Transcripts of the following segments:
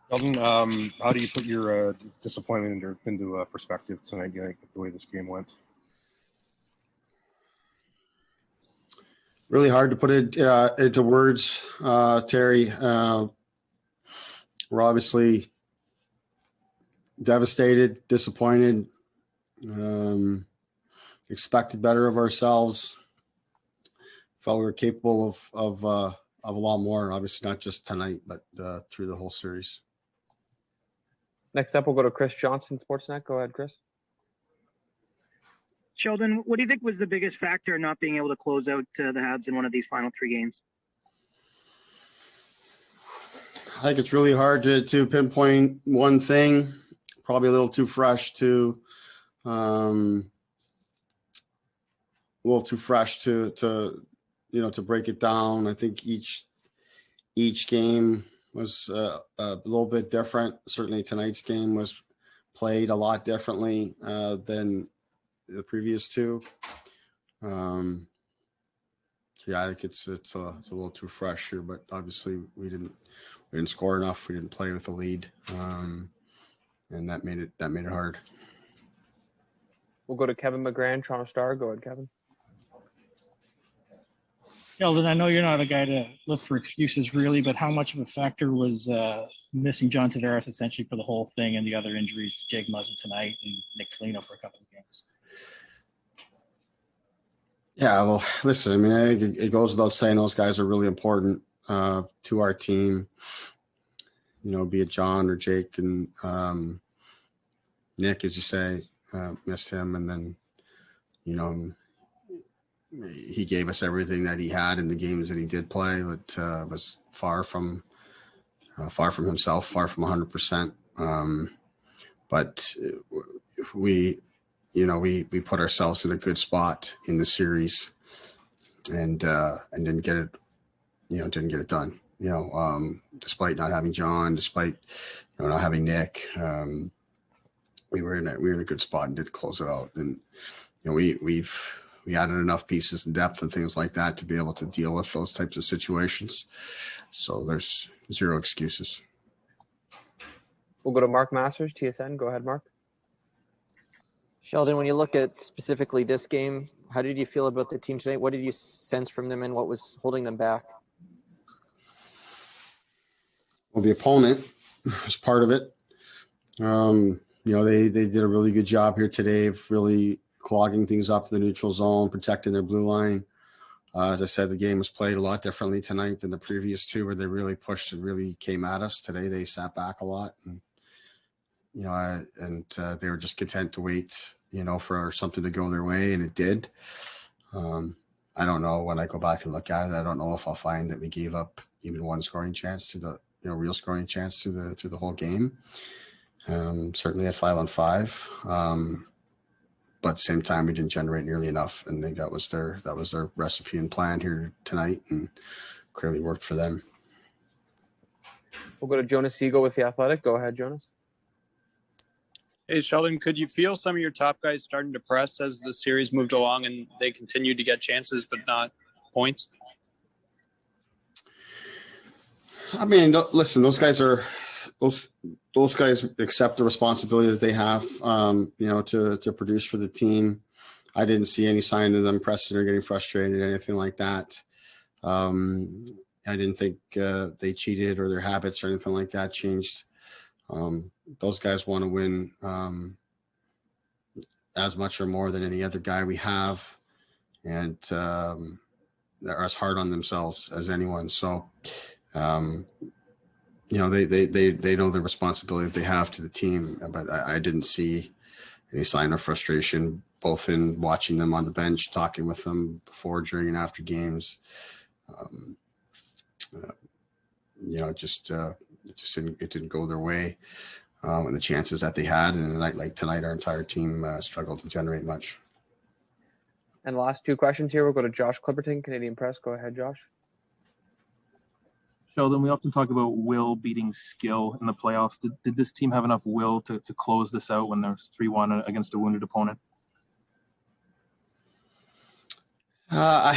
Sheldon, how do you put your disappointment into perspective tonight, like, the way this game went? Really hard to put it into words, Terry. We're obviously devastated, disappointed, expected better of ourselves. Felt we were capable of a lot more. Obviously, not just tonight, but through the whole series. Next up, we'll go to Chris Johnson, Sportsnet. Go ahead, Chris. Sheldon, what do you think was the biggest factor in not being able to close out the Habs in one of these final three games? I think it's really hard to pinpoint one thing. Probably a little too fresh to break it down. I think each game was a little bit different. Certainly tonight's game was played a lot differently than the previous two. So yeah, I think it's a little too fresh here, but obviously we didn't score enough. We didn't play with the lead, and that made it hard. We'll go to Kevin McGran, Toronto Star. Go ahead, Kevin. Sheldon, I know you're not a guy to look for excuses really, but how much of a factor was missing John Tavares essentially for the whole thing and the other injuries to Jake Muzzin tonight and Nick Foligno for a couple of games? Yeah, well, listen, I mean, I think it goes without saying those guys are really important to our team, be it John or Jake, and Nick, as you say, missed him. And then, he gave us everything that he had in the games that he did play, but was far from himself, far from 100%. But we put ourselves in a good spot in the series, and didn't get it done. Despite not having John, despite not having Nick, we were in a good spot and did close it out. And we added enough pieces and depth and things like that to be able to deal with those types of situations. So there's zero excuses. We'll go to Mark Masters, TSN. Go ahead, Mark. Sheldon, when you look at specifically this game, how did you feel about the team tonight? What did you sense from them and what was holding them back? Well, the opponent was part of it. They did a really good job here today of really clogging things up to the neutral zone, protecting their blue line. As I said, the game was played a lot differently tonight than the previous two, where they really pushed and really came at us. Today they sat back a lot, and they were just content to wait, for something to go their way, and it did. I don't know, when I go back and look at it, I don't know if I'll find that we gave up even one scoring chance to the real scoring chance through the whole game. Certainly at 5-on-5. But at the same time, we didn't generate nearly enough, and I think that was their recipe and plan here tonight, and clearly worked for them. We'll go to Jonas Siegel with The Athletic. Go ahead, Jonas. Hey, Sheldon, could you feel some of your top guys starting to press as the series moved along and they continued to get chances but not points? I mean, listen, those guys accept the responsibility that they have, to produce for the team. I didn't see any sign of them pressing or getting frustrated or anything like that. I didn't think they cheated or their habits or anything like that changed. Those guys want to win as much or more than any other guy we have, and they're as hard on themselves as anyone. So, they know the responsibility that they have to the team, but I didn't see any sign of frustration, both in watching them on the bench, talking with them before, during, and after games. It didn't go their way, and the chances that they had. And a night like tonight, our entire team struggled to generate much. And the last two questions here, we'll go to Josh Clipperton, Canadian Press. Go ahead, Josh. Sheldon, we often talk about will beating skill in the playoffs. Did this team have enough will to close this out when there's 3-1 against a wounded opponent? I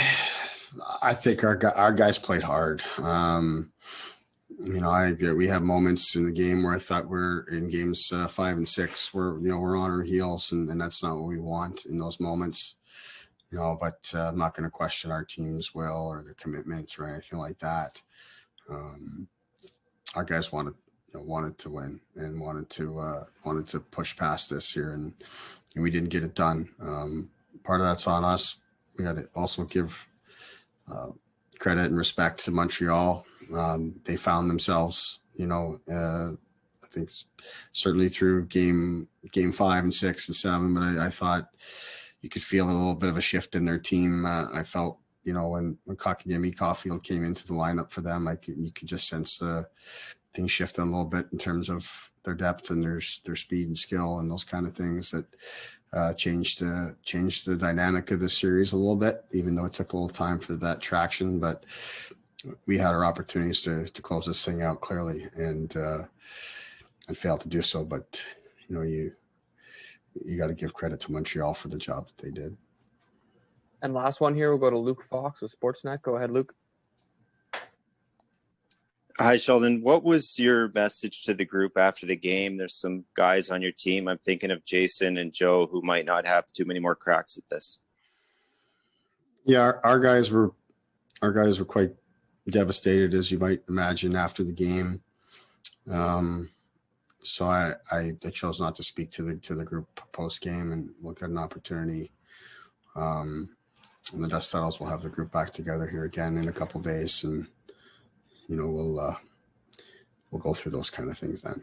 think our guys played hard. I agree. We have moments in the game where I thought we're in games 5 and 6 where, we're on our heels, and that's not what we want in those moments. But I'm not going to question our team's will or the commitments or anything like that. Our guys wanted to win and wanted to push past this here, and we didn't get it done. Part of that's on us. We got to also give credit and respect to Montreal. They found themselves, I think certainly through game 5 and 6 and 7, but I thought you could feel a little bit of a shift in their team. I felt, when Kotkaniemi Caulfield came into the lineup for them, you could just sense things shifted a little bit in terms of their depth and their speed and skill and those kind of things that changed the dynamic of the series a little bit, even though it took a little time for that traction. But we had our opportunities to close this thing out clearly and failed to do so. But, you got to give credit to Montreal for the job that they did. And last one here, we'll go to Luke Fox with Sportsnet. Go ahead, Luke. Hi, Sheldon. What was your message to the group after the game? There's some guys on your team. I'm thinking of Jason and Joe who might not have too many more cracks at this. Yeah, our guys were quite devastated, as you might imagine, after the game. So I chose not to speak to the group post game and look at an opportunity. And the dust settles, we'll have the group back together here again in a couple days, and we'll go through those kind of things then.